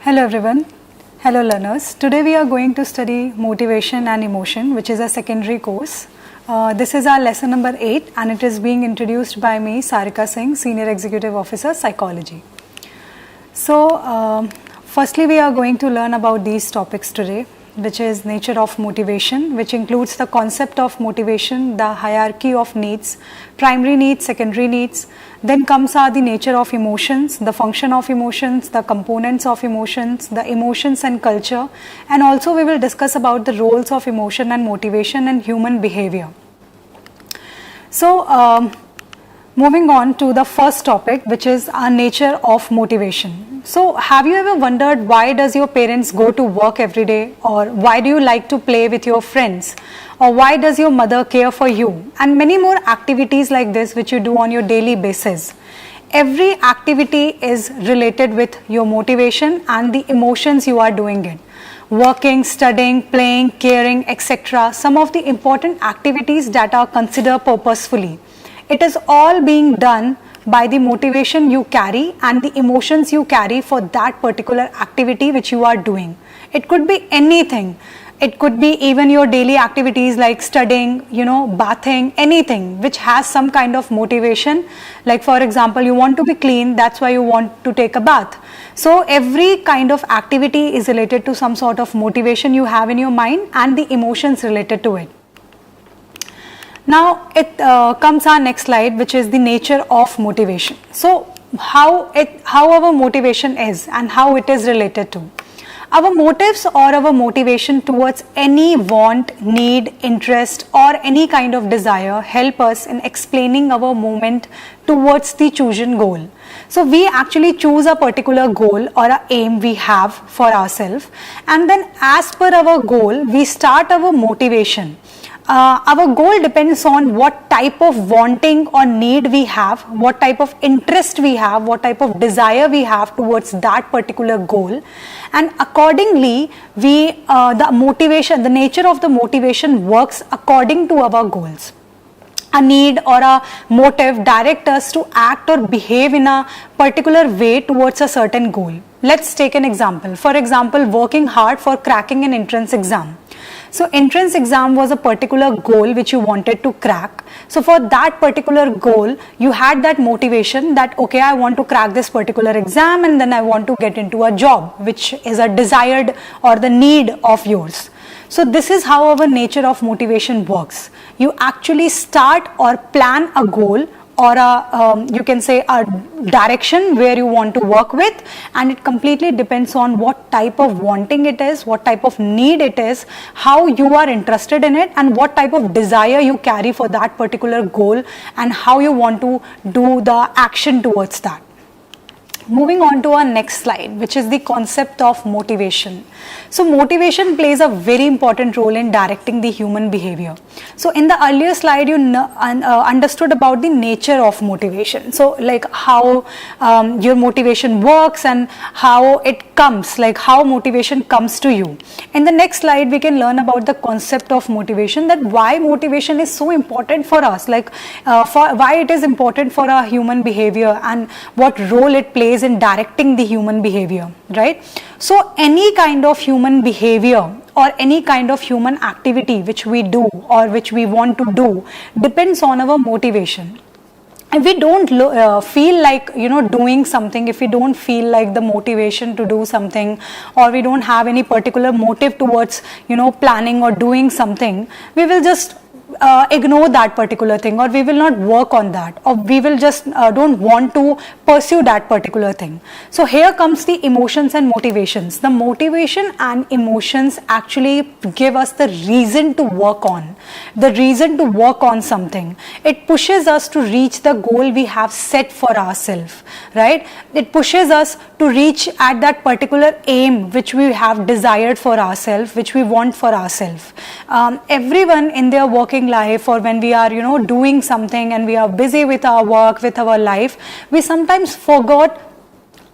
Hello everyone. Hello learners. Today we are going to study motivation and emotion, which is a secondary course. This is our lesson number 8 and it is being introduced by me, Sarika Singh, Senior Executive Officer, Psychology. So, firstly we are going to learn about these topics today, which is nature of motivation, which includes the concept of motivation, the hierarchy of needs, primary needs, secondary needs. Then comes the nature of emotions, the function of emotions, the components of emotions, the emotions and culture, and also we will discuss about the roles of emotion and motivation in human behavior. So, moving on to the first topic, which is our nature of motivation. So, have you ever wondered why does your parents go to work every day, or why do you like to play with your friends, or why does your mother care for you, and many more activities like this which you do on your daily basis. Every activity is related with your motivation and the emotions you are doing it. Working, studying, playing, caring, etc. Some of the important activities that are considered purposefully. It is all being done by the motivation you carry and the emotions you carry for that particular activity which you are doing. It could be anything. It could be even your daily activities like studying, bathing, anything which has some kind of motivation. Like for example, you want to be clean, that's why you want to take a bath. So every kind of activity is related to some sort of motivation you have in your mind and the emotions related to it. Now it comes our next slide, which is the nature of motivation. So how our motivation is and how it is related to. Our motives or our motivation towards any want, need, interest or any kind of desire help us in explaining our movement towards the chosen goal. So we actually choose a particular goal or a aim we have for ourselves, and then as per our goal we start our motivation. Our goal depends on what type of wanting or need we have, what type of interest we have, what type of desire we have towards that particular goal, and accordingly the nature of the motivation works according to our goals. A need or a motive direct us to act or behave in a particular way towards a certain goal. Let's take an example. For example, working hard for cracking an entrance exam. So entrance exam was a particular goal which you wanted to crack. So for that particular goal, you had that motivation that, okay, I want to crack this particular exam and then I want to get into a job, which is a desired or the need of yours. So this is how our nature of motivation works. You actually start or plan a goal or you can say a direction where you want to work with, and it completely depends on what type of wanting it is, what type of need it is, how you are interested in it, and what type of desire you carry for that particular goal, and how you want to do the action towards that. Moving on to our next slide, which is the concept of motivation. So motivation plays a very important role in directing the human behavior. So in the earlier slide, you understood about the nature of motivation. So like how your motivation works and how it comes, like how motivation comes to you. In the next slide, we can learn about the concept of motivation, that why motivation is so important for us, like for why it is important for our human behavior and what role it plays in directing the human behavior, right? So any kind of human behavior or any kind of human activity which we do or which we want to do depends on our motivation. If we don't feel like doing something, if we don't feel like the motivation to do something, or we don't have any particular motive towards planning or doing something, we will just ignore that particular thing, or we will not work on that, or we will just don't want to pursue that particular thing. So here comes the emotions and motivations. The motivation and emotions actually give us the reason to work on, something. It pushes us to reach the goal we have set for ourselves, right? It pushes us to reach at that particular aim which we have desired for ourselves, which we want for ourselves. Everyone in their working life, or when we are doing something and we are busy with our work, with our life, we sometimes forgot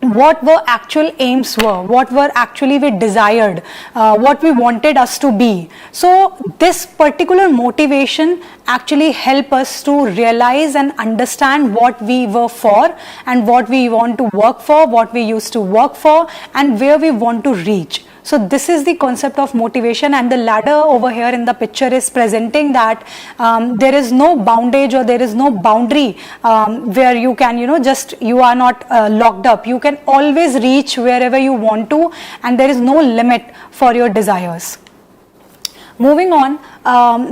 what were actual aims were, what were actually we desired, what we wanted us to be. So this particular motivation actually help us to realize and understand what we were for and what we want to work for, what we used to work for, and where we want to reach. So this is the concept of motivation, and the ladder over here in the picture is presenting that there is no boundage or there is no boundary where you can, you are not locked up. You can always reach wherever you want to, and there is no limit for your desires. Moving on,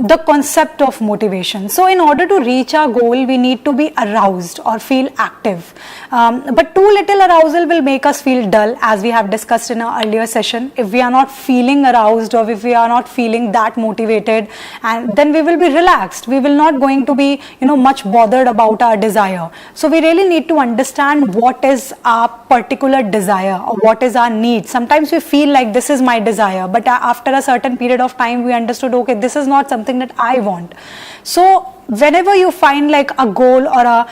the concept of motivation. So in order to reach our goal, we need to be aroused or feel active. But too little arousal will make us feel dull, as we have discussed in our earlier session. If we are not feeling aroused, or if we are not feeling that motivated, and then we will be relaxed. We will not going to be, much bothered about our desire. So we really need to understand what is our particular desire or what is our need. Sometimes we feel like this is my desire, but after a certain period of time, we understood, okay, this is not something that I want. So whenever you find like a goal or a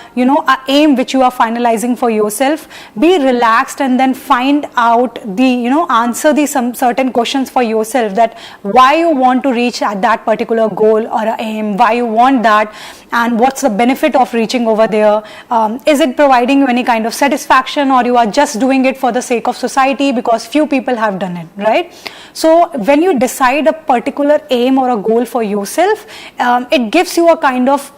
aim which you are finalizing for yourself, be relaxed and then find out the answer the some certain questions for yourself, that why you want to reach at that particular goal or a aim, why you want that, and what's the benefit of reaching over there. Is it providing you any kind of satisfaction, or you are just doing it for the sake of society because few people have done it, right? So when you decide a particular aim or a goal for yourself, it gives you a kind of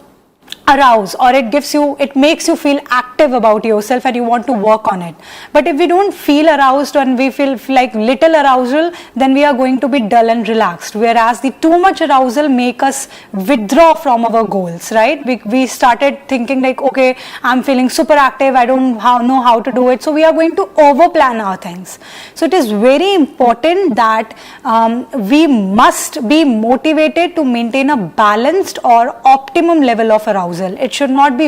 arouse, or it makes you feel active about yourself and you want to work on it. But if we don't feel aroused and we feel like little arousal, then we are going to be dull and relaxed, whereas the too much arousal make us withdraw from our goals, right? We started thinking like, okay, I'm feeling super active, I don't know how to do it, so we are going to over plan our things. So it is very important that we must be motivated to maintain a balanced or optimum level of arousal. It should not be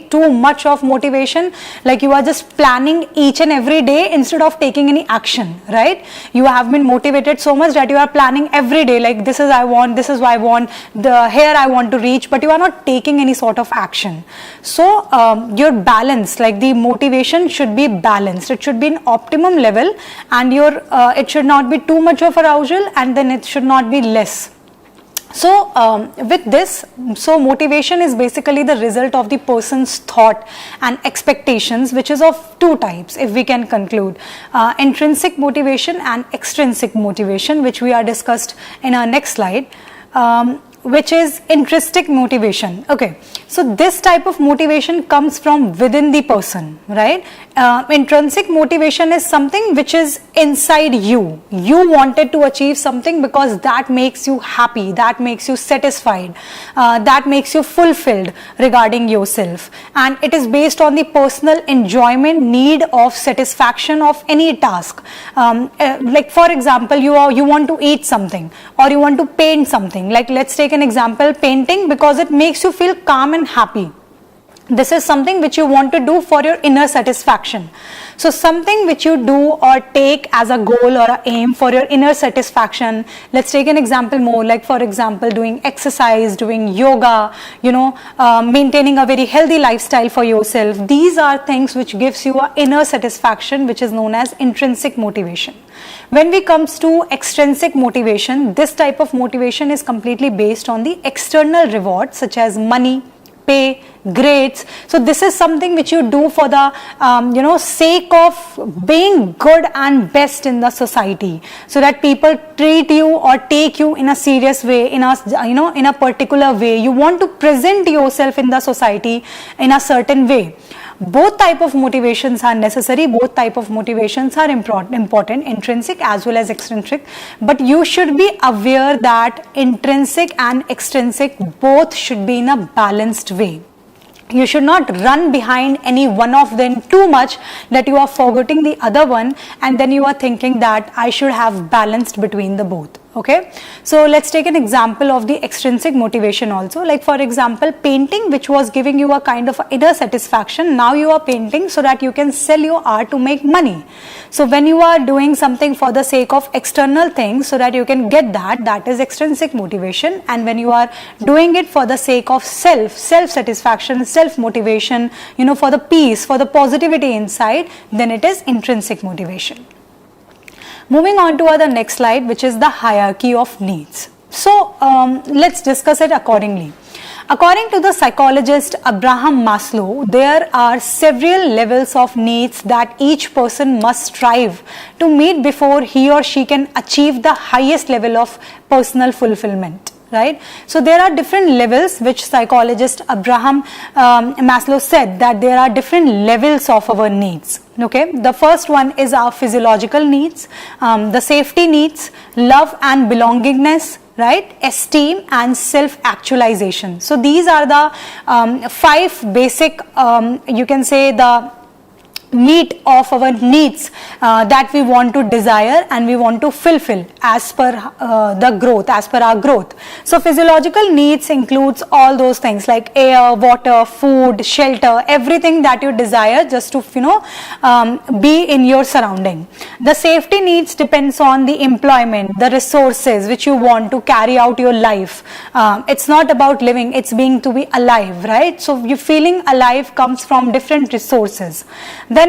too much of motivation, like you are just planning each and every day instead of taking any action, right? You have been motivated so much that you are planning every day, like this is I want, this is what I want, here I want to reach, but you are not taking any sort of action. So your balance, like the motivation should be balanced. It should be in optimum level, and it should not be too much of arousal, and then it should not be less. So with this, so motivation is basically the result of the person's thought and expectations, which is of two types, if we can conclude: intrinsic motivation and extrinsic motivation, which we are discussed in our next slide, which is intrinsic motivation. Okay, so this type of motivation comes from within the person, right? Intrinsic motivation is something which is inside you. You wanted to achieve something because that makes you happy, that makes you satisfied, that makes you fulfilled regarding yourself, and it is based on the personal enjoyment, need of satisfaction of any task. Like for example, you want to eat something, or you want to paint something. Like let's take an example, painting, because it makes you feel calm and happy. This is something which you want to do for your inner satisfaction. So something which you do or take as a goal or a aim for your inner satisfaction. Let's take an example more, like for example, doing exercise, doing yoga, maintaining a very healthy lifestyle for yourself. These are things which gives you an inner satisfaction, which is known as intrinsic motivation. When we comes to extrinsic motivation, this type of motivation is completely based on the external rewards such as money, pay, grades. So this is something which you do for the sake of being good and best in the society, so that people treat you or take you in a serious way, in a particular way. You want to present yourself in the society in a certain way. Both type of motivations are necessary, both type of motivations are important, intrinsic as well as extrinsic, but you should be aware that intrinsic and extrinsic both should be in a balanced way. You should not run behind any one of them too much that you are forgetting the other one, and then you are thinking that I should have balanced between the both. Okay, so let's take an example of the extrinsic motivation also. Like for example, painting, which was giving you a kind of inner satisfaction, now you are painting so that you can sell your art to make money. So when you are doing something for the sake of external things so that you can get that, that is extrinsic motivation. And when you are doing it for the sake of self satisfaction, self motivation, you know, for the peace, for the positivity inside, then it is intrinsic motivation. Moving on to the next slide, which is the hierarchy of needs. So let's discuss it accordingly. According to the psychologist Abraham Maslow, there are several levels of needs that each person must strive to meet before he or she can achieve the highest level of personal fulfillment. Right? So there are different levels which psychologist Abraham Maslow said that there are different levels of our needs. Okay, the first one is our physiological needs, the safety needs, love and belongingness, right, esteem and self-actualization. So these are the 5 basic, you can say, the meet of our needs that we want to desire and we want to fulfill as per the growth, as per our growth. So physiological needs includes all those things like air, water, food, shelter, everything that you desire just to, you know, be in your surrounding. The safety needs depends on the employment, the resources which you want to carry out your life. It's not about living, it's being to be alive, right? So you feeling alive comes from different resources. Then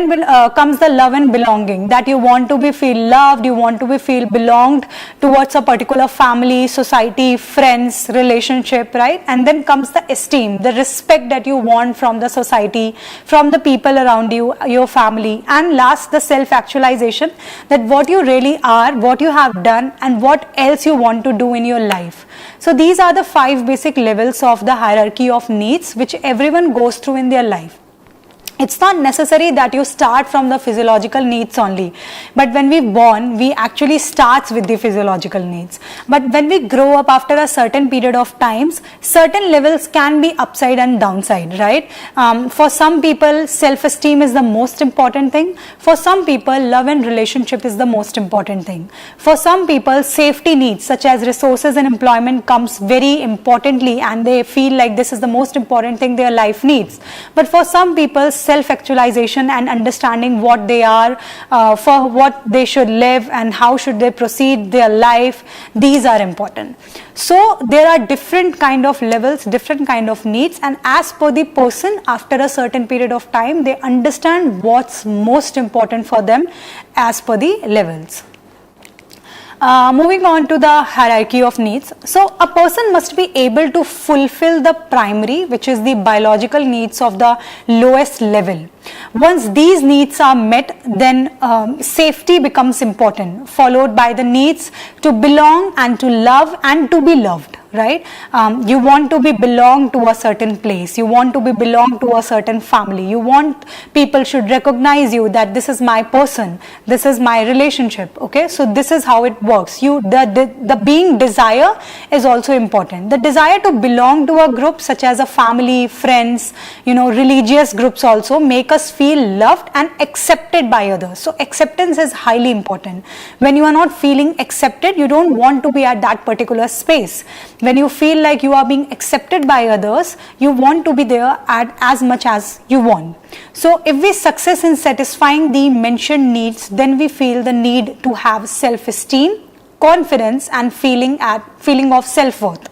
comes the love and belonging, that you want to be feel loved, you want to be feel belonged towards a particular family, society, friends, relationship, right? And then comes the esteem, the respect that you want from the society, from the people around you, your family. And last, the self-actualization, that what you really are, what you have done and what else you want to do in your life. So these are the 5 basic levels of the hierarchy of needs which everyone goes through in their life. It's not necessary that you start from the physiological needs only, but when we born, we actually starts with the physiological needs. But when we grow up after a certain period of times, certain levels can be upside and downside, right? For some people, self-esteem is the most important thing. For some people, love and relationship is the most important thing. For some people, safety needs such as resources and employment comes very importantly and they feel like this is the most important thing their life needs. But for some people, self-actualization and understanding what they are, for what they should live and how should they proceed their life, these are important. So there are different kind of levels, different kind of needs, and as per the person, after a certain period of time, they understand what's most important for them as per the levels. Moving on to the hierarchy of needs. So a person must be able to fulfill the primary, which is the biological needs of the lowest level. Once these needs are met, then safety becomes important, followed by the needs to belong and to love and to be loved. Right? You want to be belong to a certain place, you want to be belong to a certain family, you want people should recognize you that this is my person, this is my relationship. Okay, so this is how it works. The being desire is also important. The desire to belong to a group such as a family, friends, you know, religious groups also make us feel loved and accepted by others. So acceptance is highly important. When you are not feeling accepted, you don't want to be at that particular space. When you feel like you are being accepted by others, you want to be there at as much as you want. So if we success in satisfying the mentioned needs, then we feel the need to have self-esteem, confidence and feeling of self-worth.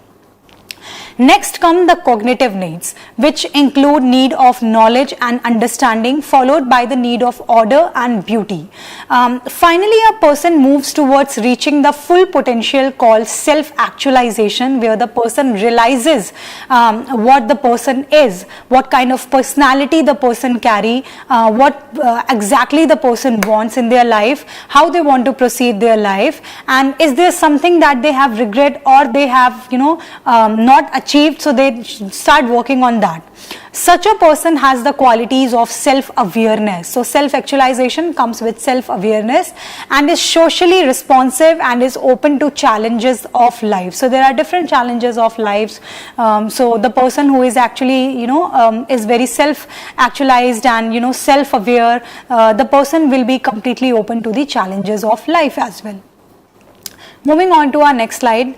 Next come the cognitive needs, which include need of knowledge and understanding, followed by the need of order and beauty. Finally, a person moves towards reaching the full potential called self-actualization, where the person realizes what the person is, what kind of personality the person carry, what exactly the person wants in their life, how they want to proceed their life, and is there something that they have regret or they have, you know, not achieved, so they start working on that. Such a person has the qualities of self-awareness. So self-actualization comes with self-awareness and is socially responsive and is open to challenges of life. So there are different challenges of lives. So the person who is actually, you know, is very self-actualized and, you know, self-aware, the person will be completely open to the challenges of life as well. Moving on to our next slide,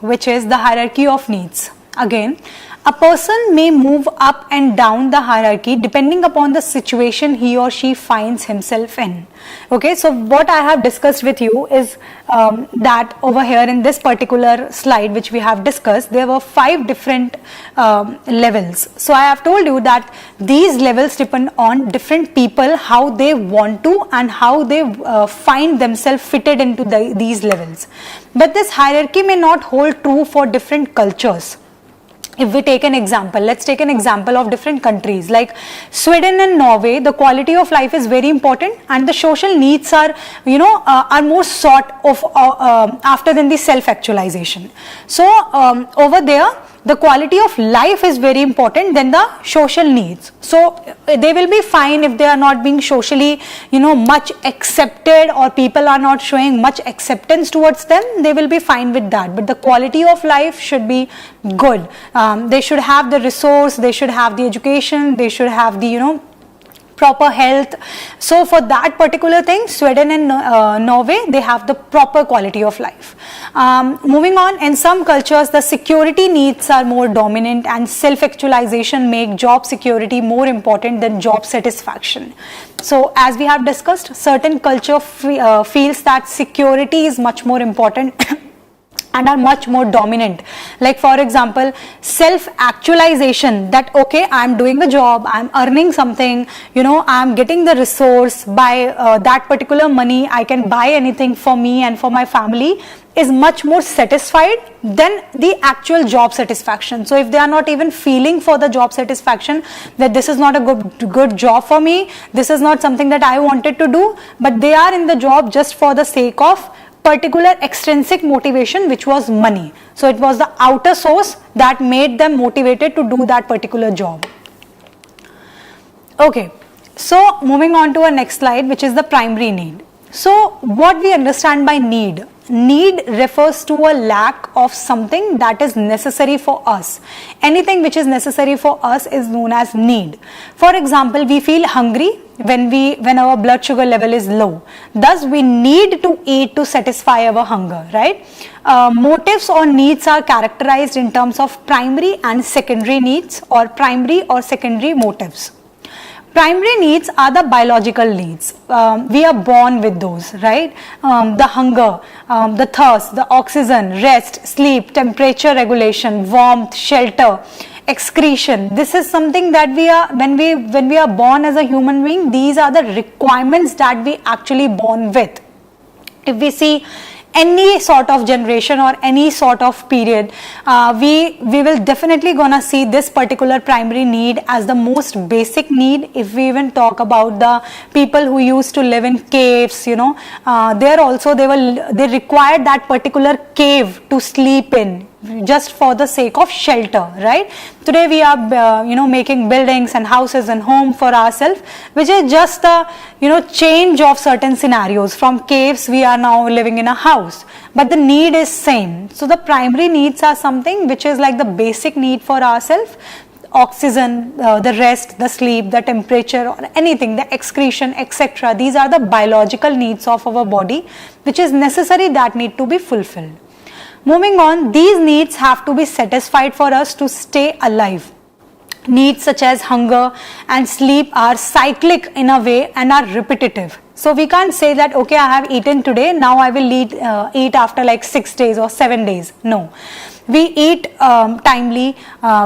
which is the hierarchy of needs. Again, a person may move up and down the hierarchy depending upon the situation he or she finds himself in. Okay, so what I have discussed with you is that over here in this particular slide which we have discussed, there were 5 different levels. So I have told you that these levels depend on different people, how they want to and how they find themselves fitted into these levels. But this hierarchy may not hold true for different cultures. If we take an example, let's take an example of different countries like Sweden and Norway. The quality of life is very important and the social needs are, are more sought of after than the self-actualization. So over there, the quality of life is very important than the social needs. So they will be fine if they are not being socially, much accepted, or people are not showing much acceptance towards them. They will be fine with that. But the quality of life should be good. They should have the resource, they should have the education, they should have the, proper health. So for that particular thing, Sweden and Norway, they have the proper quality of life. Moving on, in some cultures, the security needs are more dominant and self-actualization make job security more important than job satisfaction. So as we have discussed, certain culture feels that security is much more important and are much more dominant. Like for example, self-actualization, that okay, I'm doing a job, I'm earning something, I'm getting the resource, by that particular money I can buy anything for me and for my family, is much more satisfied than the actual job satisfaction. So if they are not even feeling for the job satisfaction, that this is not a good job for me, this is not something that I wanted to do, but they are in the job just for the sake of particular extrinsic motivation, which was money. So it was the outer source that made them motivated to do that particular job. Okay, so moving on to our next slide, which is the primary need. So what we understand by need? Need refers to a lack of something that is necessary for us. Anything which is necessary for us is known as need. For example, we feel hungry when our blood sugar level is low. Thus, we need to eat to satisfy our hunger, right? Motives or needs are characterized in terms of primary and secondary needs, or primary or secondary motives. Primary needs are the biological needs. We are born with those, right? The hunger, the thirst, the oxygen, rest, sleep, temperature regulation, warmth, shelter, excretion. This is something that we are, when we are born as a human being, these are the requirements that we actually born with. If we see any sort of generation or any sort of period, we will definitely gonna see this particular primary need as the most basic need. If we even talk about the people who used to live in caves, there also they required that particular cave to sleep in, just for the sake of shelter, right? Today we are making buildings and houses and home for ourselves, which is just a change of certain scenarios. From caves we are now living in a house, but the need is same. So the primary needs are something which is like the basic need for ourselves. Oxygen, the rest, the sleep, the temperature, or anything, the excretion, etc. These are the biological needs of our body, which is necessary, that need to be fulfilled. Moving on, these needs have to be satisfied for us to stay alive. Needs such as hunger and sleep are cyclic in a way and are repetitive. So we can't say that, okay, I have eaten today, now I will eat after like 6 days or 7 days. No. We eat timely,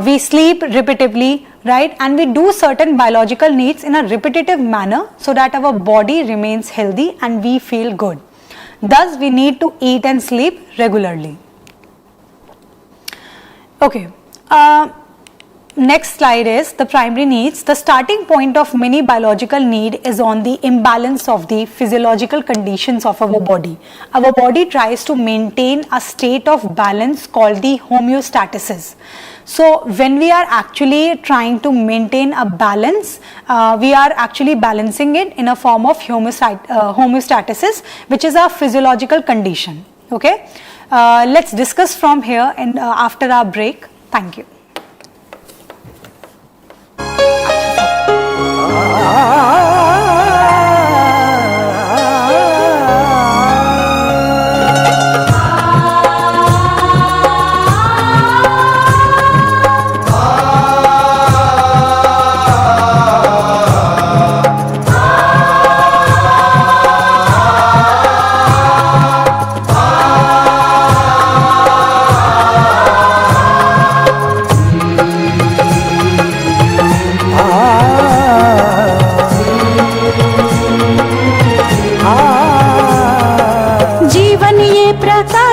we sleep repetitively, right? And we do certain biological needs in a repetitive manner so that our body remains healthy and we feel good. Thus, we need to eat and sleep regularly. Okay, next slide is the primary needs. The starting point of many biological need is on the imbalance of the physiological conditions of our body. Our body tries to maintain a state of balance called the homeostasis. So when we are actually trying to maintain a balance, we are actually balancing it in a form of homeostasis, which is a physiological condition. Okay, let's discuss from here and after our break. Thank you.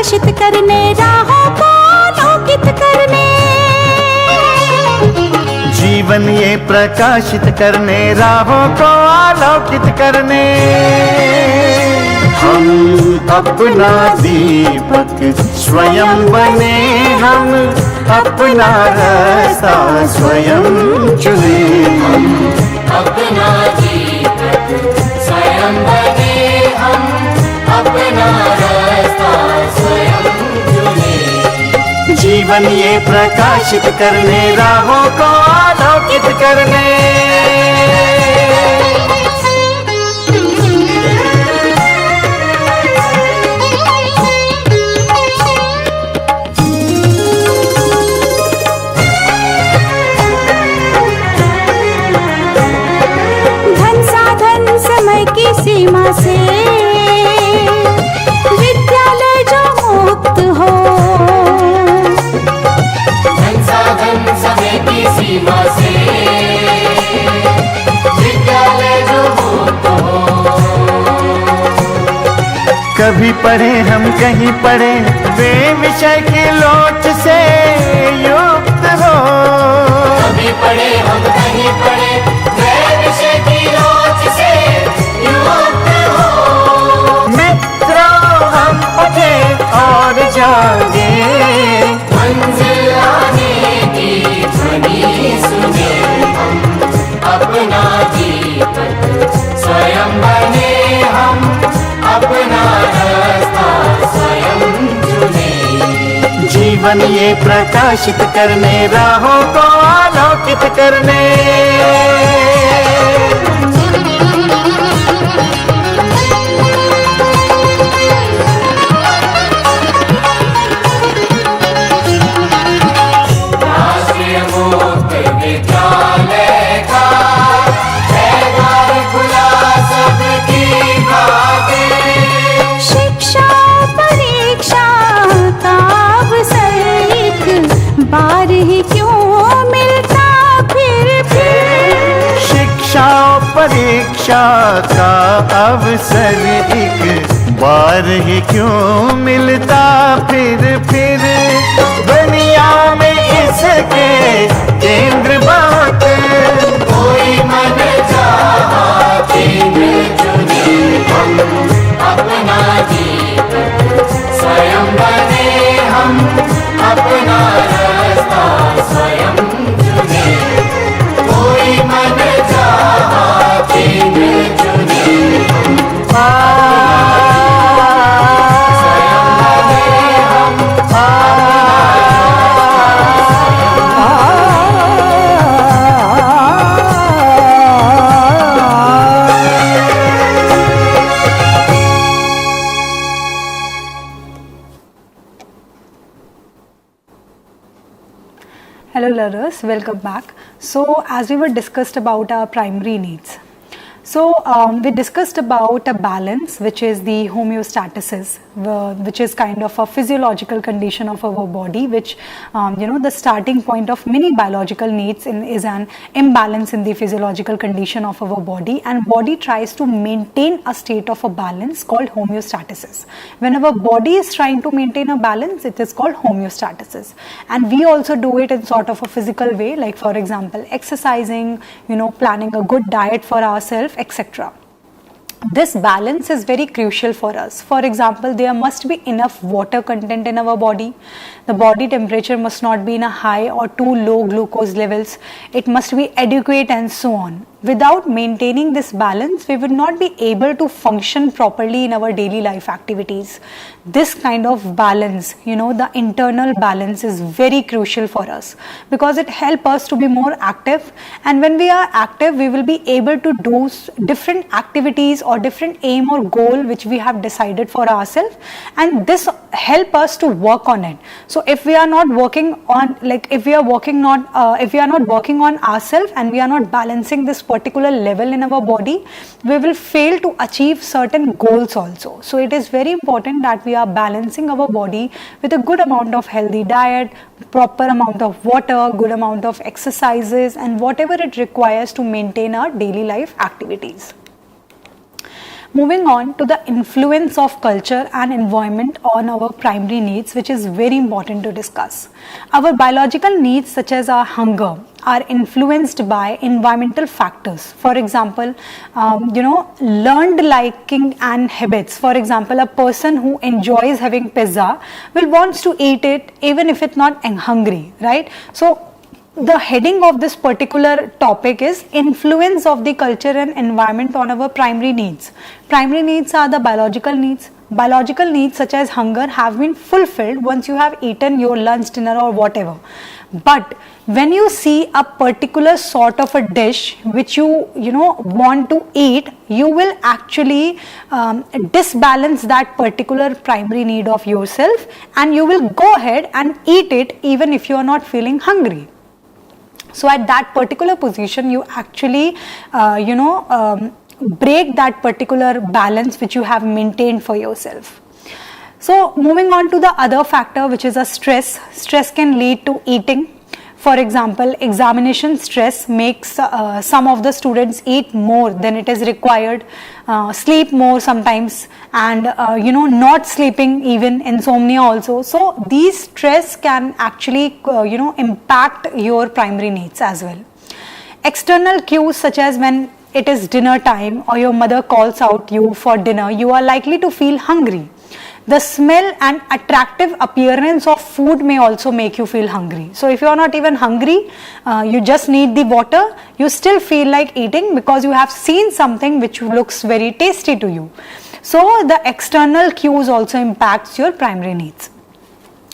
प्रकाशित करने, राहों को आलोकित करने। जीवन ये प्रकाशित करने, राहों को आलोकित करने। हम अपना दीपक स्वयं बने, हम अपना रास्ता स्वयं चुने। हम अपना दीपक स्वयं बने, हम अपना रास्ता स्वयं चुने। जीवन ये प्रकाशित करने, राहों को आलोकित करने। सीमा से विद्यालय जो मुक्त हो, धन साधन समय की सीमा से विद्यालय जो मुक्त हो। कभी पढ़े हम कहीं पढ़े, वे विषय की लोच से युक्त हो। कभी पढ़े हम कहीं पढ़े, वे विषय की लोच से युक्त हो। मित्रों हम उठे और जागे, मंजिल आने की ध्वनि सुने। हम अपना दीपक स्वयं बने, हम अपना रास्ता स्वयं चुने। जीवन ये प्रकाशित करने, राहों को आलोकित करने। राष्ट्रीय मुक्त विद्यालय का द्वार खुला सबकी खातिर। शिक्षा परीक्षा का अवसर एक बार ही क्यों मिलता फिर। शिक्षा परीक्षा का अवसर एक बार ही क्यों मिलता फिर। दुनिया में इसके केंद्र बात, कोई मन चाहा केंद्र चुने। हम अपना दीपक स्वयं बने, हम अपना रास्ता स्वयं चुने। कोई मन चाहा केंद्र चुने। Hello learners, welcome back. So as we were discussed about our primary needs. So we discussed about a balance, which is the homeostasis, which is kind of a physiological condition of our body, which the starting point of many biological needs is an imbalance in the physiological condition of our body, and body tries to maintain a state of a balance called homeostasis. When our body is trying to maintain a balance, it is called homeostasis, and we also do it in sort of a physical way, like for example exercising, planning a good diet for ourselves, etc. This balance is very crucial for us. For example, there must be enough water content in our body. The body temperature must not be in a high or too low glucose levels. It must be adequate and so on. Without maintaining this balance, we would not be able to function properly in our daily life activities. This kind of balance, the internal balance is very crucial for us because it helps us to be more active, and when we are active, we will be able to do different activities or different aim or goal which we have decided for ourselves, and this help us to work on it. So if we are not working on, if we are not working on ourselves and we are not balancing this particular level in our body, we will fail to achieve certain goals also. So it is very important that we are balancing our body with a good amount of healthy diet, proper amount of water, good amount of exercises, and whatever it requires to maintain our daily life activities. Moving on to the influence of culture and environment on our primary needs, which is very important to discuss. Our biological needs, such as our hunger, are influenced by environmental factors. For example, learned liking and habits. For example, a person who enjoys having pizza will wants to eat it even if it's not hungry, right? So the heading of this particular topic is influence of the culture and environment on our primary needs. Primary needs are the biological needs. Biological needs such as hunger have been fulfilled once you have eaten your lunch, dinner or whatever. But when you see a particular sort of a dish which you want to eat, you will actually disbalance that particular primary need of yourself, and you will go ahead and eat it even if you are not feeling hungry. So at that particular position, you actually, break that particular balance which you have maintained for yourself. So moving on to the other factor, which is a stress. Stress can lead to eating. For example, examination stress makes some of the students eat more than it is required, sleep more sometimes, and not sleeping, even insomnia also. So these stress can actually impact your primary needs as well. External cues, such as when it is dinner time or your mother calls out you for dinner, you are likely to feel hungry. The smell and attractive appearance of food may also make you feel hungry. So if you are not even hungry, you just need the water, you still feel like eating because you have seen something which looks very tasty to you. So the external cues also impacts your primary needs.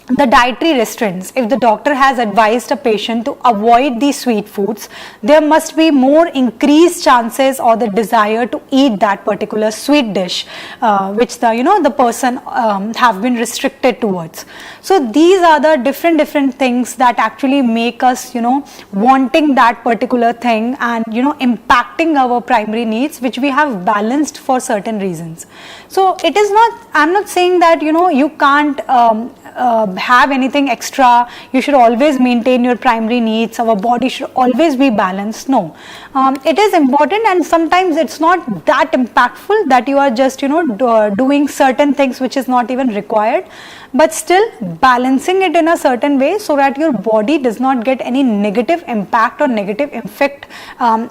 The dietary restraints. If the doctor has advised a patient to avoid these sweet foods, there must be more increased chances or the desire to eat that particular sweet dish which the person have been restricted towards. So these are the different things that actually make us wanting that particular thing and impacting our primary needs, which we have balanced for certain reasons. So it is not, I'm not saying that you can't have anything extra, you should always maintain your primary needs, our body should always be balanced. No, it is important, and sometimes it's not that impactful that you are just doing certain things which is not even required, but still balancing it in a certain way so that your body does not get any negative impact or negative effect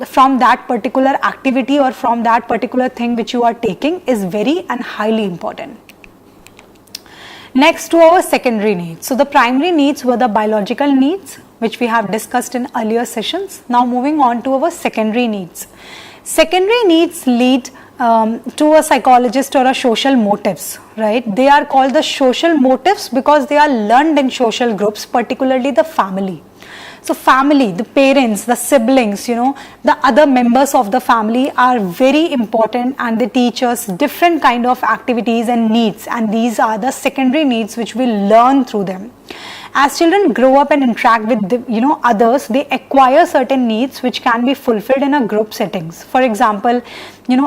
from that particular activity or from that particular thing which you are taking is very and highly important. Next, to our secondary needs. So the primary needs were the biological needs which we have discussed in earlier sessions. Now moving on to our secondary needs. Secondary needs lead to a psychologist or a social motives, right? They are called the social motives because they are learned in social groups, particularly the family. So family, the parents, the siblings, the other members of the family are very important, and they teach us different kind of activities and needs, and these are the secondary needs which we learn through them. As children grow up and interact with others, they acquire certain needs which can be fulfilled in a group settings. For example,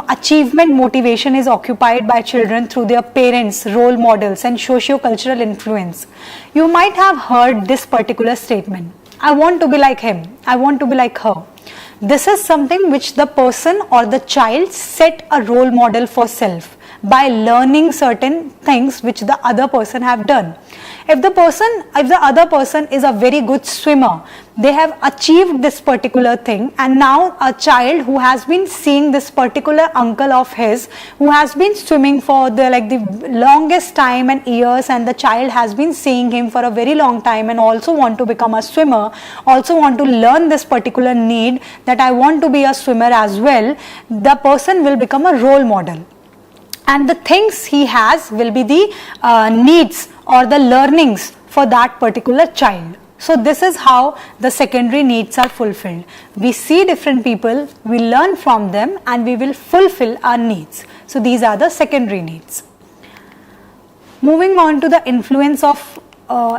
achievement motivation is occupied by children through their parents, role models, and socio-cultural influence. You might have heard this particular statement: I want to be like him, I want to be like her. This is something which the person or the child set a role model for self by learning certain things which the other person have done. If the other person is a very good swimmer, they have achieved this particular thing, and now a child who has been seeing this particular uncle of his who has been swimming for the longest time and years, and the child has been seeing him for a very long time and also want to become a swimmer, also want to learn this particular need that I want to be a swimmer as well, the person will become a role model. And the things he has will be the needs or the learnings for that particular child. So this is how the secondary needs are fulfilled. We see different people, we learn from them, and we will fulfill our needs. So these are the secondary needs. Moving on to the influence of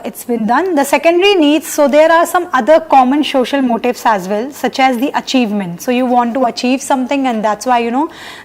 it's been done. The secondary needs, so there are some other common social motives as well, such as the achievement. So you want to achieve something, and that's why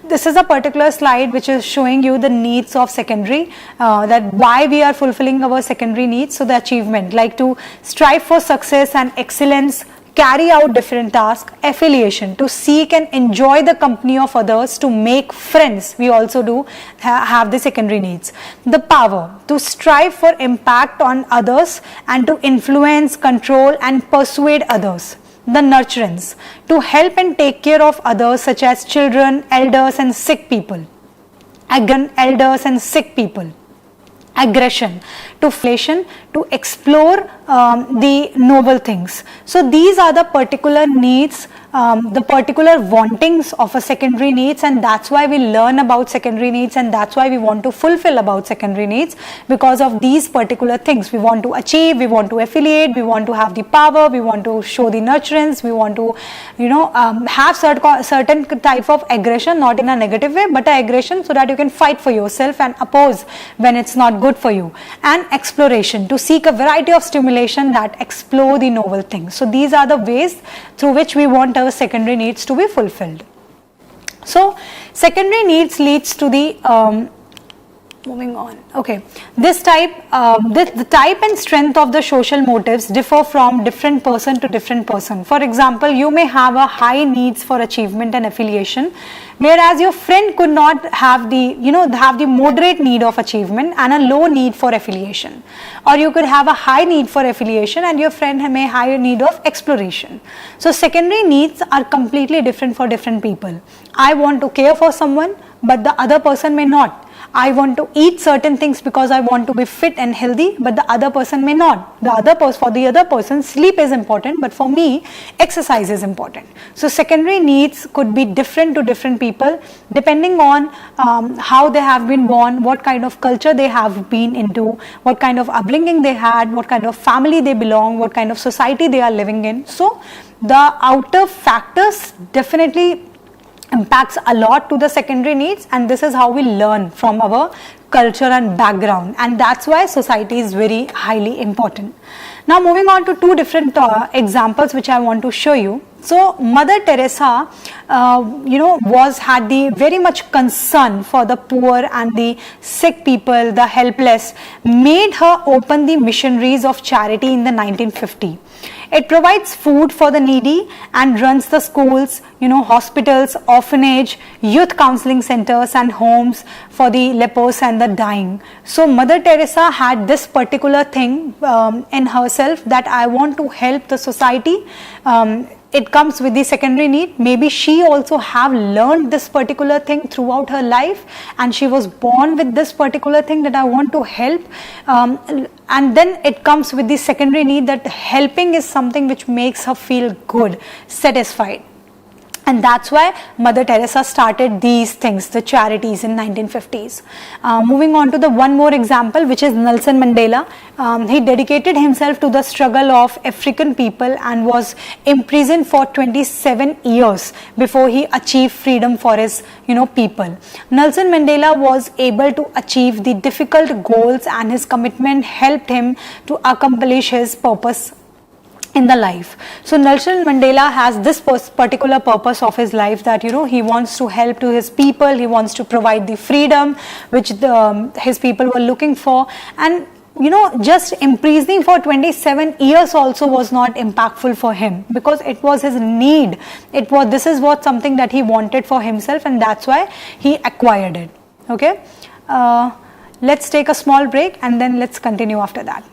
this is a particular slide which is showing you the needs of secondary, that why we are fulfilling our secondary needs. So the achievement, like to strive for success and excellence, carry out different tasks. Affiliation, to seek and enjoy the company of others, to make friends. We also do have the secondary needs. The power, to strive for impact on others and to influence, control and persuade others. The nurturance, to help and take care of others such as children, elders and sick people. Elders and sick people. Aggression, to explore the noble things. So these are the particular needs, the particular wantings of a secondary needs, and that's why we learn about secondary needs, and that's why we want to fulfill about secondary needs, because of these particular things. We want to achieve, we want to affiliate, we want to have the power, we want to show the nurturance, we want to have certain type of aggression, not in a negative way, but a aggression so that you can fight for yourself and oppose when it's not good for you. And exploration, to seek a variety of stimulation that explore the novel things. So these are the ways through which we want our secondary needs to be fulfilled. So secondary needs leads to the moving on. Okay, this type, the type and strength of the social motives differ from different person to different person. For example, you may have a high needs for achievement and affiliation, whereas your friend could not have the, have the moderate need of achievement and a low need for affiliation. Or you could have a high need for affiliation and your friend may have higher need of exploration. So secondary needs are completely different for different people. I want to care for someone, but the other person may not. I want to eat certain things because I want to be fit and healthy, but the other person may not. For the other person, sleep is important, but for me, exercise is important. So secondary needs could be different to different people depending on how they have been born, what kind of culture they have been into, what kind of upbringing they had, what kind of family they belong, what kind of society they are living in. So the outer factors definitely impacts a lot to the secondary needs, and this is how we learn from our culture and background, and that's why society is very highly important. Now moving on to two different examples which I want to show you. So Mother Teresa had the very much concern for the poor and the sick people, the helpless, made her open the missionaries of charity in the 1950. It provides food for the needy and runs the schools, hospitals, orphanage, youth counseling centers and homes for the lepers and the dying. So Mother Teresa had this particular thing in herself, that I want to help the society. It comes with the secondary need. Maybe she also have learned this particular thing throughout her life, and she was born with this particular thing that I want to help. And then it comes with the secondary need that helping is something which makes her feel good, satisfied. And that's why Mother Teresa started these things, the charities in 1950s. Moving on to the one more example, which is Nelson Mandela. He dedicated himself to the struggle of African people and was imprisoned for 27 years before he achieved freedom for his people. Nelson Mandela was able to achieve the difficult goals, and his commitment helped him to accomplish his purpose in the life. So Nelson Mandela has this particular purpose of his life, that he wants to help to his people, he wants to provide the freedom which his people were looking for. And just imprisoning for 27 years also was not impactful for him, because it was his need. This is what something that he wanted for himself, and that's why he acquired it. Okay, let's take a small break and then let's continue after that.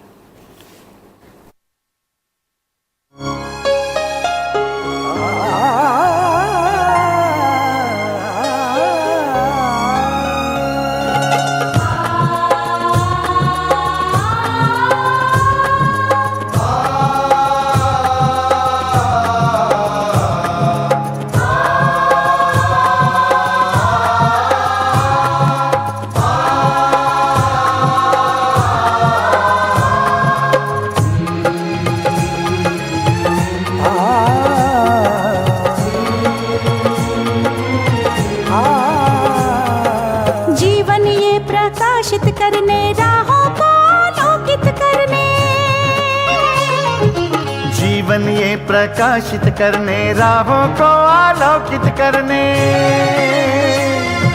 जीवन ये प्रकाशित करने, राहों को आलोकित करने,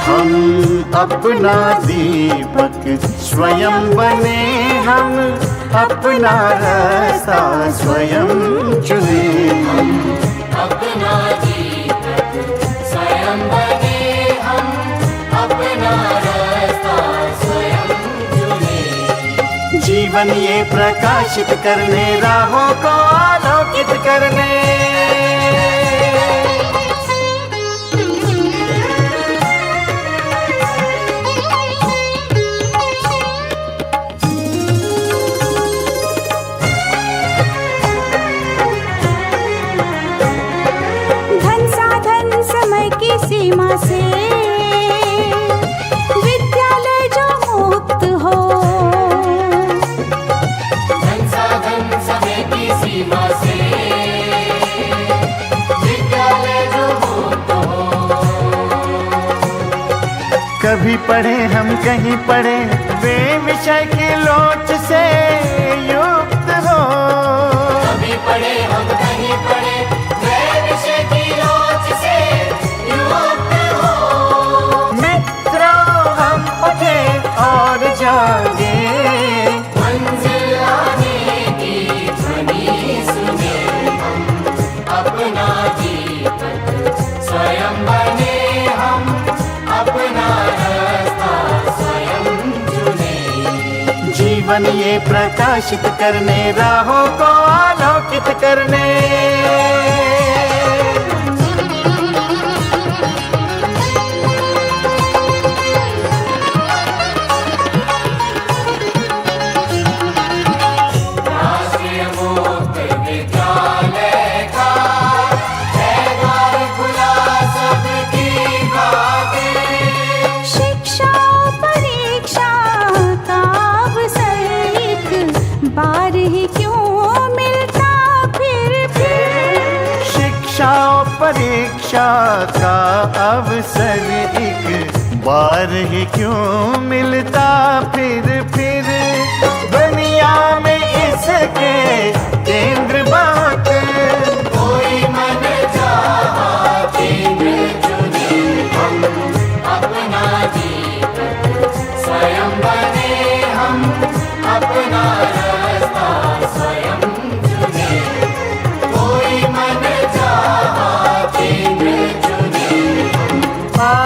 हम अपना दीपक स्वयं बने, हम अपना रास्ता स्वयं चुने। जीवन ये प्रकाशित करने, राहों को आलोकित करने। धन साधन समय की सीमा से विद्यालय जो मुक्त हो, धन साधन समय की सीमा से विद्यालय जो मुक्त हो। कभी पढ़े हम कहीं पढ़े, वे विषय की लोच से युक्त हो। कभी पढ़े हम कहीं पढ़े, वे विषय की लोच से युक्त हो। मित्रों हम उठे और जागे, मंजिल आने की ध्वनि सुने हम, अपना दीपक स्वयं बने हम, अपना रास्ता स्वयं चुने। जीवन ये प्रकाशित करने, राहों को आलोकित करने। राष्ट्रीय मुक्त विद्यालय का है द्वार खुला सबकी खातिर। शिक्षा परीक्षा का अवसर एक बार ही क्यों मिलता फिर। शिक्षा और परीक्षा का अवसर एक बार ही क्यों मिलता फिर। दुनिया में इसके केंद्र बात, कोई मन चाहा केंद्र चुने हम, अपना दीपक स्वयं बने हम, अपना रास्ता स्वयं चुने। कोई मन चाहा केंद्र चुने हम,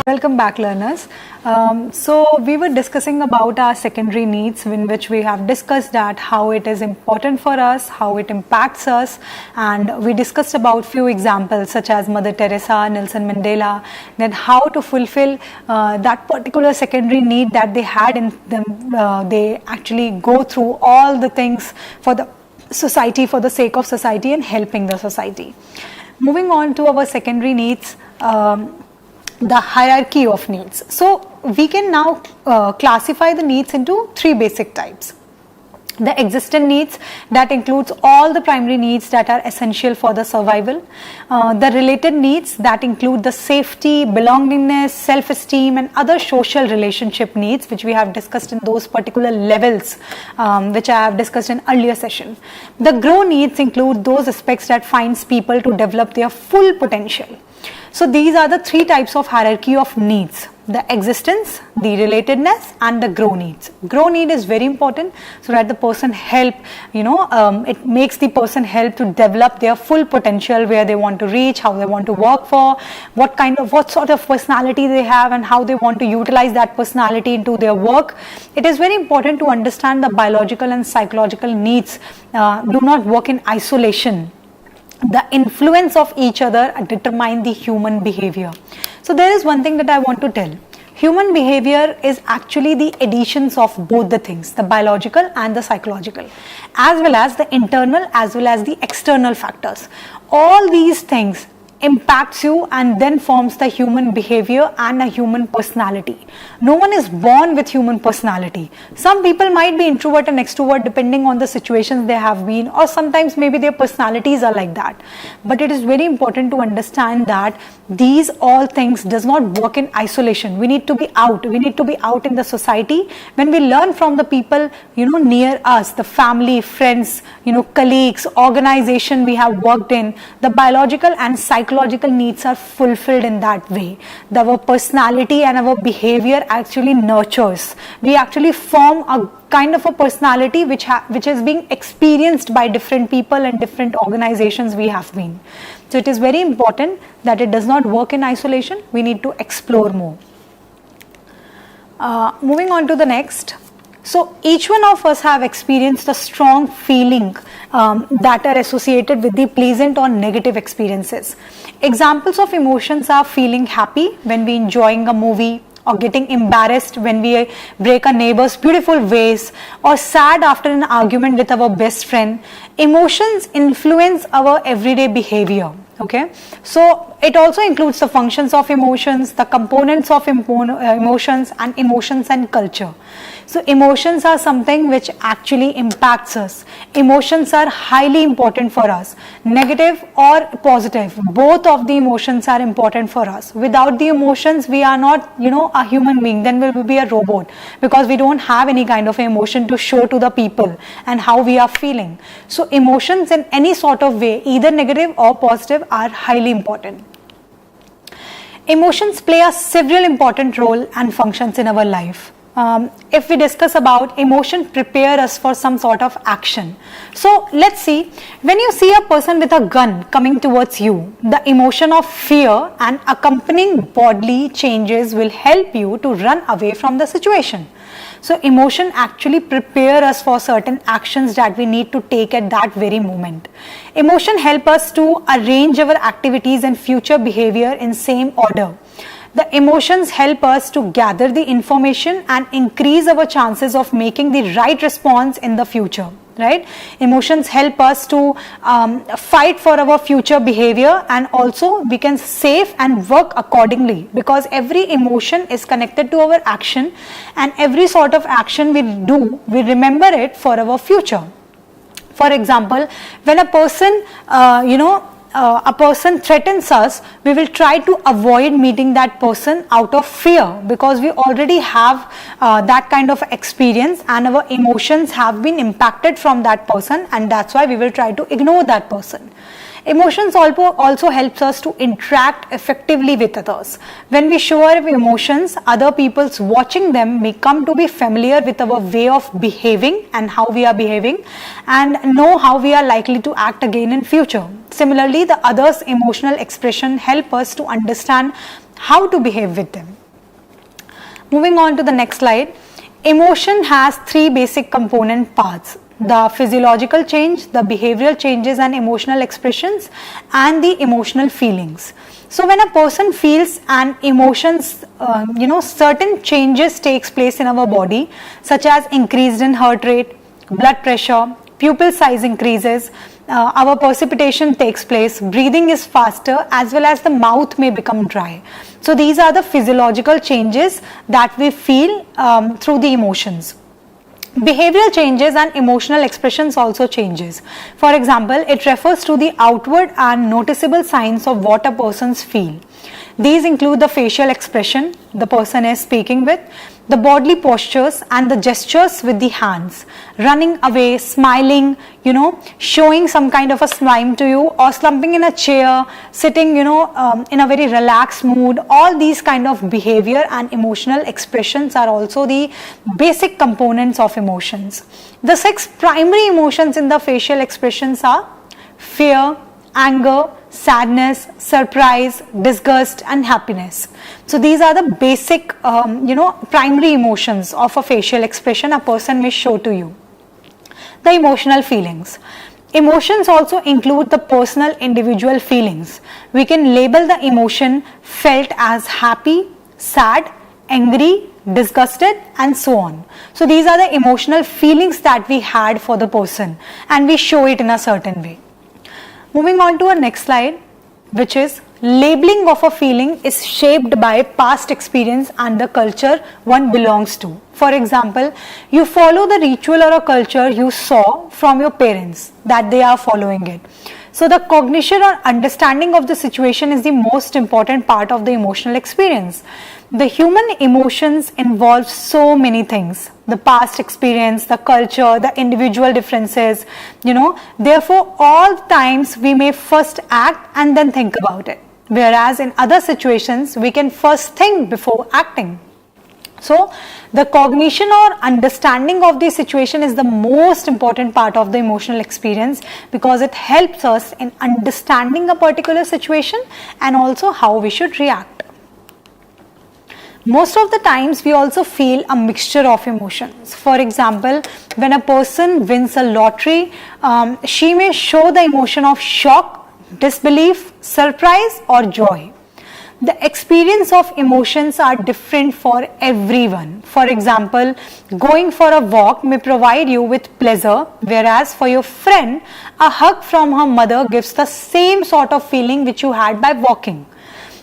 Welcome back, learners. So we were discussing about our secondary needs, in which we have discussed that how it is important for us, how it impacts us, and we discussed about few examples such as Mother Teresa, Nelson Mandela, that how to fulfill that particular secondary need that they had in them. They actually go through all the things for the society, for the sake of society and helping the society. Moving on to our secondary needs, the hierarchy of needs. So we can now classify the needs into three basic types. The existent needs, that includes all the primary needs that are essential for the survival. The related needs, that include the safety, belongingness, self-esteem and other social relationship needs, which we have discussed in those particular levels, which I have discussed in earlier session. The grow needs include those aspects that finds people to develop their full potential. So these are the three types of hierarchy of needs: the existence, the relatedness and the grow needs. Grow need is very important so that the person help, it makes the person help to develop their full potential, where they want to reach, how they want to work for, what sort of personality they have and how they want to utilize that personality into their work. It is very important to understand the biological and psychological needs do not work in isolation. The influence of each other determine the human behavior. So there is one thing that I want to tell. Human behavior is actually the additions of both the things, the biological and the psychological, as well as the internal as well as the external factors. All these things impacts you and then forms the human behavior and a human personality. No one is born with human personality. Some people might be introvert and extrovert depending on the situations they have been, or sometimes maybe their personalities are like that. But it is very important to understand that these all things does not work in isolation. We need to be out. We need to be out in the society. When we learn from the people, near us, the family, friends, colleagues, organization we have worked in, the biological and psychological needs are fulfilled in that way. Our personality and our behavior actually nurtures. We actually form a kind of a personality which is being experienced by different people and different organizations we have been. So it is very important that it does not work in isolation. We need to explore more. Moving on to the next. So each one of us have experienced a strong feeling that are associated with the pleasant or negative experiences. Examples of emotions are feeling happy when we enjoying a movie, or getting embarrassed when we break a neighbor's beautiful vase, or sad after an argument with our best friend. Emotions influence our everyday behavior. Okay, so it also includes the functions of emotions, the components of emotions, and emotions and culture. So emotions are something which actually impacts us. Emotions are highly important for us, negative or positive. Both of the emotions are important for us. Without the emotions, we are not, a human being. Then we will be a robot, because we don't have any kind of emotion to show to the people and how we are feeling. So emotions in any sort of way, either negative or positive, are highly important. Emotions play a several important role and functions in our life. If we discuss about emotion, prepare us for some sort of action. So let's see, when you see a person with a gun coming towards you, the emotion of fear and accompanying bodily changes will help you to run away from the situation. So emotion actually prepare us for certain actions that we need to take at that very moment. Emotion help us to arrange our activities and future behavior in same order. The emotions help us to gather the information and increase our chances of making the right response in the future. Right? Emotions help us to fight for our future behavior, and also we can save and work accordingly, because every emotion is connected to our action, and every sort of action we do, we remember it for our future. For example, when a person, a person threatens us, we will try to avoid meeting that person out of fear, because we already have that kind of experience, and our emotions have been impacted from that person, and that's why we will try to ignore that person. Emotions also helps us to interact effectively with others. When we show our emotions, other people's watching them may come to be familiar with our way of behaving and how we are behaving, and know how we are likely to act again in future. Similarly, the others' emotional expression help us to understand how to behave with them. Moving on to the next slide. Emotion has three basic component parts: the physiological change, the behavioral changes and emotional expressions, and the emotional feelings. So when a person feels an emotions, certain changes takes place in our body, such as increased in heart rate, blood pressure, pupil size increases, our precipitation takes place, breathing is faster, as well as the mouth may become dry. So these are the physiological changes that we feel through the emotions. Behavioral changes and emotional expressions also changes. For example, it refers to the outward and noticeable signs of what a person's feel. These include the facial expression the person is speaking with, the bodily postures and the gestures with the hands, running away, smiling, showing some kind of a smile to you, or slumping in a chair, sitting, in a very relaxed mood. All these kind of behavior and emotional expressions are also the basic components of emotions. The 6 primary emotions in the facial expressions are fear, anger, sadness, surprise, disgust, and happiness. So these are the basic, primary emotions of a facial expression a person may show to you. The emotional feelings. Emotions also include the personal individual feelings. We can label the emotion felt as happy, sad, angry, disgusted, and so on. So these are the emotional feelings that we had for the person, and we show it in a certain way. Moving on to our next slide, which is labeling of a feeling is shaped by past experience and the culture one belongs to. For example, you follow the ritual or a culture you saw from your parents that they are following it. So the cognition or understanding of the situation is the most important part of the emotional experience. The human emotions involve so many things: the past experience, the culture, the individual differences, Therefore, all times we may first act and then think about it. Whereas in other situations, we can first think before acting. So the cognition or understanding of the situation is the most important part of the emotional experience, because it helps us in understanding a particular situation and also how we should react. Most of the times we also feel a mixture of emotions. For example, when a person wins a lottery, she may show the emotion of shock, disbelief, surprise or joy. The experience of emotions are different for everyone. For example, going for a walk may provide you with pleasure, whereas for your friend, a hug from her mother gives the same sort of feeling which you had by walking.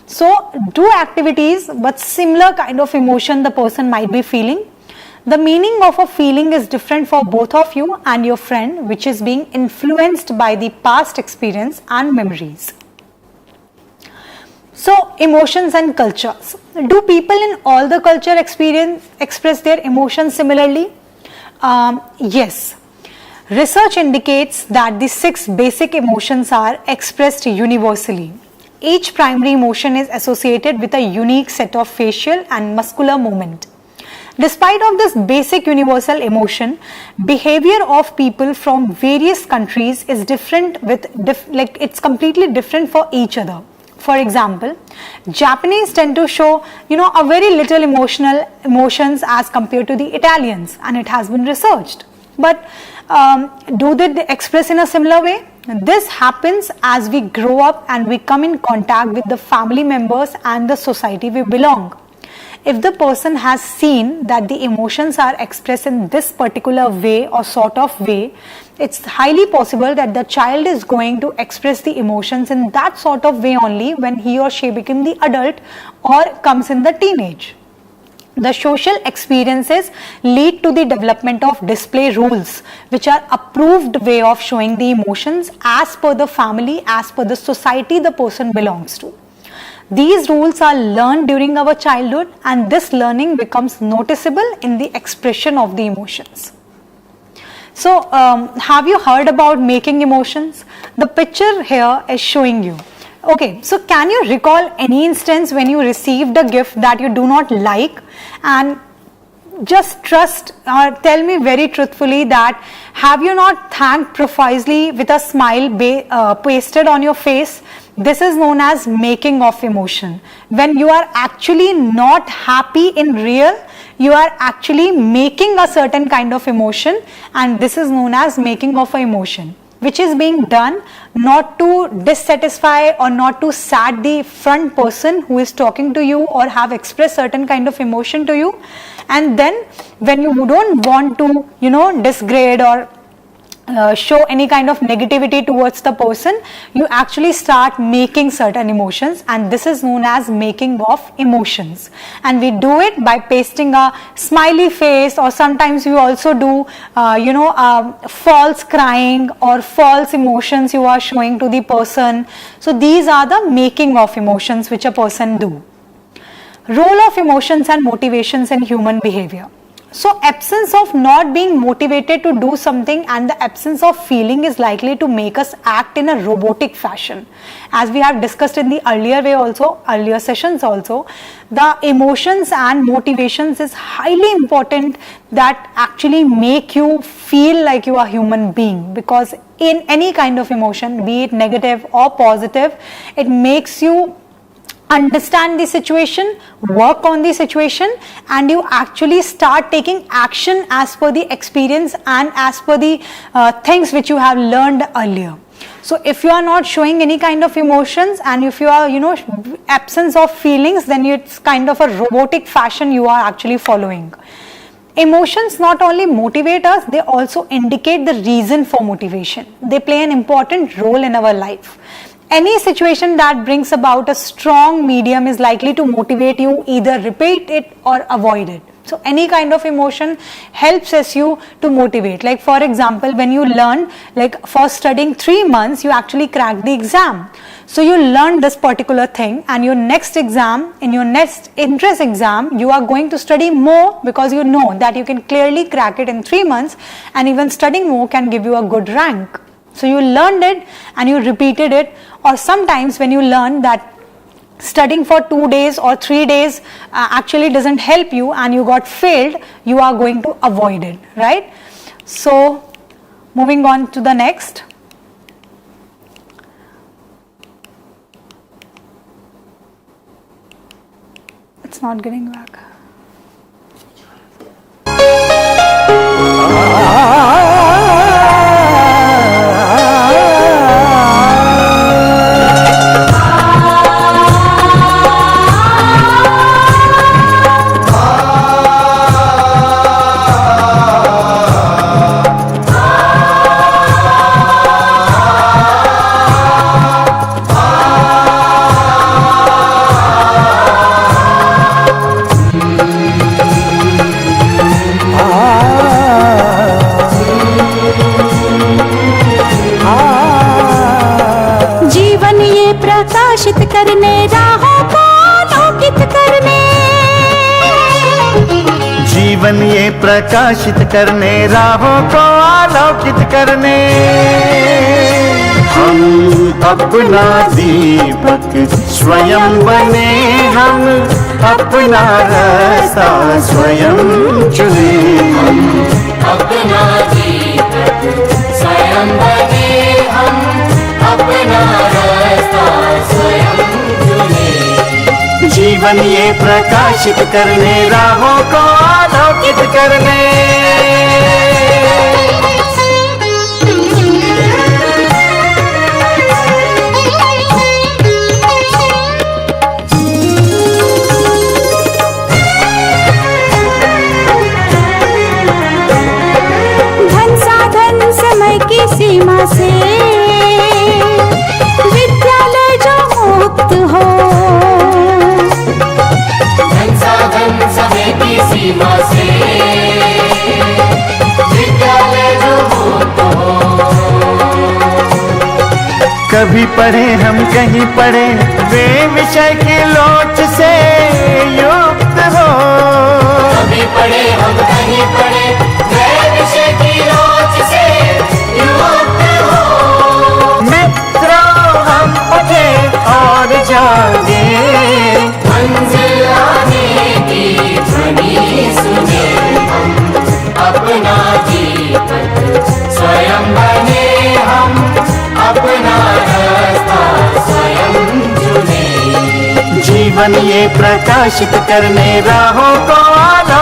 So do activities, but similar kind of emotion the person might be feeling. The meaning of a feeling is different for both of you and your friend, which is being influenced by the past experience and memories. So emotions and cultures. Do people in all the culture express their emotions similarly? Yes. Research indicates that the 6 basic emotions are expressed universally. Each primary emotion is associated with a unique set of facial and muscular movement. Despite of this basic universal emotion, behavior of people from various countries is different it's completely different for each other. For example, Japanese tend to show, a very little emotions as compared to the Italians, and it has been researched. But do they express in a similar way? This happens as we grow up and we come in contact with the family members and the society we belong. If the person has seen that the emotions are expressed in this particular way or sort of way, it's highly possible that the child is going to express the emotions in that sort of way only when he or she becomes the adult or comes in the teenage. The social experiences lead to the development of display rules, which are approved way of showing the emotions as per the family, as per the society the person belongs to. These rules are learned during our childhood, and this learning becomes noticeable in the expression of the emotions. So, have you heard about making emotions? The picture here is showing you. Okay, so can you recall any instance when you received a gift that you do not like, and just trust or tell me very truthfully that have you not thanked profusely with a smile pasted on your face? This is known as making of emotion. When you are actually not happy in real, you are actually making a certain kind of emotion, and this is known as making of an emotion, which is being done not to dissatisfy or not to sad the front person who is talking to you or have expressed certain kind of emotion to you. And then when you don't want to, disgrade or show any kind of negativity towards the person, you actually start making certain emotions, and this is known as making of emotions. And we do it by pasting a smiley face, or sometimes you also do false crying or false emotions you are showing to the person. So these are the making of emotions which a person do. Role of emotions and motivations in human behavior. So absence of not being motivated to do something and the absence of feeling is likely to make us act in a robotic fashion. As we have discussed in the earlier sessions also, the emotions and motivations is highly important that actually make you feel like you are a human being, because in any kind of emotion, be it negative or positive, it makes you understand the situation, work on the situation, and you actually start taking action as per the experience and as per the things which you have learned earlier. So if you are not showing any kind of emotions and if you are absence of feelings, then it's kind of a robotic fashion you are actually following. Emotions not only motivate us, they also indicate the reason for motivation. They play an important role in our life. Any situation that brings about a strong medium is likely to motivate you, either repeat it or avoid it. So any kind of emotion helps us you to motivate. Like for example, when you learn, like for studying 3 months, you actually crack the exam. So you learn this particular thing, and your next exam, in your next entrance exam, you are going to study more because you know that you can clearly crack it in 3 months, and even studying more can give you a good rank. So you learned it and you repeated it. Or sometimes when you learn that studying for 2 days or 3 days actually doesn't help you and you got failed, you are going to avoid it, right? So moving on to the next. It's not getting back. प्रकाशित करने राहों को आलोकित करने, जीवन ये प्रकाशित करने राहों को आलोकित करने, हम अपना दीपक स्वयं बने, हम अपना रास्ता स्वयं चुने, हम अपना दीपक स्वयं बने, हम अपना रास्ता स्वयं चुने। जीवन ये प्रकाशित करने राहों को आलोकित करने। धन साधन समय की सीमा से विद्यालय जो मुक्त हो, धन साधन समय की सीमा से विद्यालय जो मुक्त हो। कभी पढ़े हम कहीं पढ़े वे विषय की लोच से युक्त हो, कभी पढ़े हम कहीं पढ़े वे विषय की लोच से युक्त हो। मित्रों हम उठे और जागे, मंजिल आने की ध्वनि सुने, हम अपना दीपक स्वयं बने, हम अपना रास्ता स्वयं चुने। जीवन ये प्रकाशित करने राहों को आलो